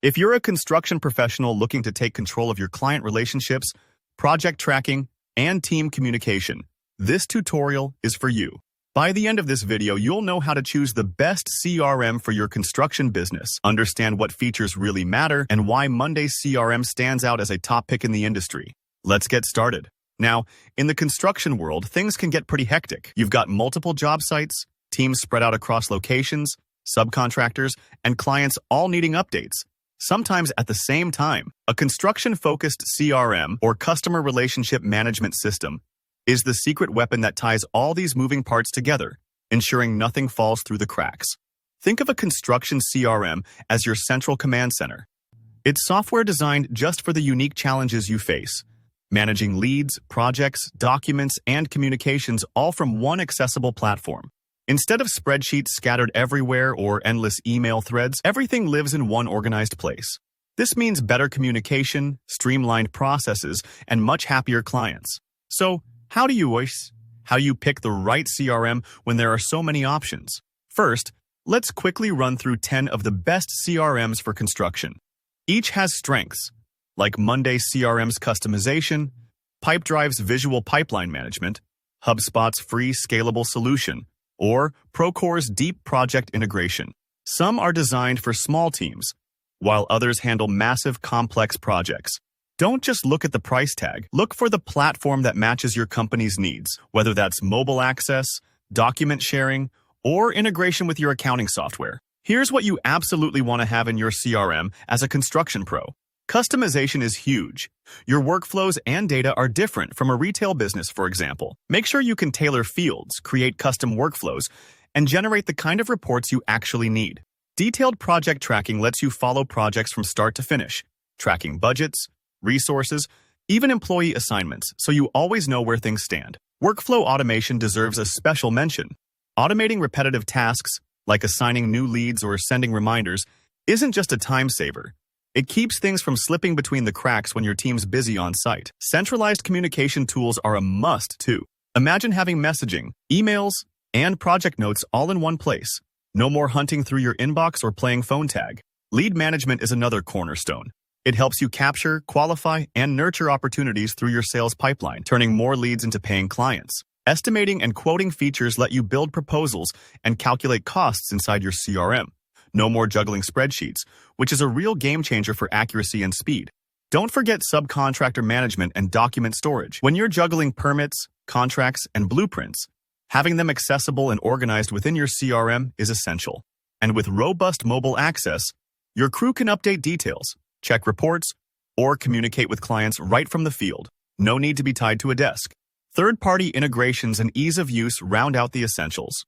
If you're a construction professional looking to take control of your client relationships, project tracking, and team communication, this tutorial is for you. By the end of this video, you'll know how to choose the best CRM for your construction business, understand what features really matter, and why Monday CRM stands out as a top pick in the industry. Let's get started. Now, in the construction world, things can get pretty hectic. You've got multiple job sites, teams spread out across locations, subcontractors, and clients all needing updates, sometimes at the same time. A construction-focused CRM, or customer relationship management system, is the secret weapon that ties all these moving parts together, ensuring nothing falls through the cracks. Think of a construction CRM as your central command center. It's software designed just for the unique challenges you face, managing leads, projects, documents, and communications all from one accessible platform. Instead of spreadsheets scattered everywhere or endless email threads, everything lives in one organized place. This means better communication, streamlined processes, and much happier clients. So, how do you pick the right CRM when there are so many options? First, let's quickly run through 10 of the best CRMs for construction. Each has strengths, like Monday CRM's customization, Pipedrive's visual pipeline management, HubSpot's free scalable solution, or Procore's deep project integration. Some are designed for small teams, while others handle massive, complex projects. Don't just look at the price tag. Look for the platform that matches your company's needs, whether that's mobile access, document sharing, or integration with your accounting software. Here's what you absolutely want to have in your CRM as a construction pro. Customization is huge. Your workflows and data are different from a retail business, for example. Make sure you can tailor fields, create custom workflows, and generate the kind of reports you actually need. Detailed project tracking lets you follow projects from start to finish, tracking budgets, resources, even employee assignments, so you always know where things stand. Workflow automation deserves a special mention. Automating repetitive tasks, like assigning new leads or sending reminders, isn't just a time saver. It keeps things from slipping between the cracks when your team's busy on site. Centralized communication tools are a must, too. Imagine having messaging, emails, and project notes all in one place. No more hunting through your inbox or playing phone tag. Lead management is another cornerstone. It helps you capture, qualify, and nurture opportunities through your sales pipeline, turning more leads into paying clients. Estimating and quoting features let you build proposals and calculate costs inside your CRM. No more juggling spreadsheets, which is a real game changer for accuracy and speed. Don't forget subcontractor management and document storage. When you're juggling permits, contracts, and blueprints, having them accessible and organized within your CRM is essential. And with robust mobile access, your crew can update details, check reports, or communicate with clients right from the field. No need to be tied to a desk. Third-party integrations and ease of use round out the essentials.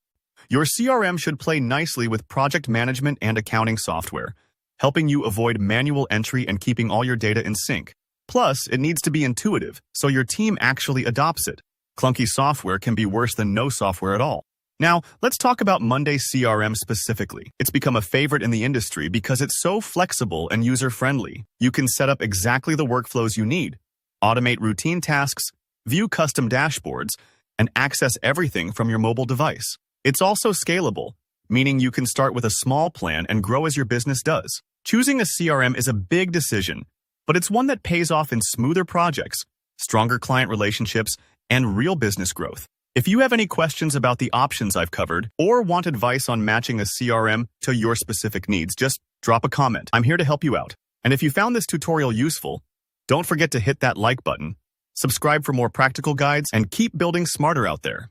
Your CRM should play nicely with project management and accounting software, helping you avoid manual entry and keeping all your data in sync. Plus, it needs to be intuitive, so your team actually adopts it. Clunky software can be worse than no software at all. Now, let's talk about Monday CRM specifically. It's become a favorite in the industry because it's so flexible and user-friendly. You can set up exactly the workflows you need, automate routine tasks, view custom dashboards, and access everything from your mobile device. It's also scalable, meaning you can start with a small plan and grow as your business does. Choosing a CRM is a big decision, but it's one that pays off in smoother projects, stronger client relationships, and real business growth. If you have any questions about the options I've covered or want advice on matching a CRM to your specific needs, just drop a comment. I'm here to help you out. And if you found this tutorial useful, don't forget to hit that like button, subscribe for more practical guides, and keep building smarter out there.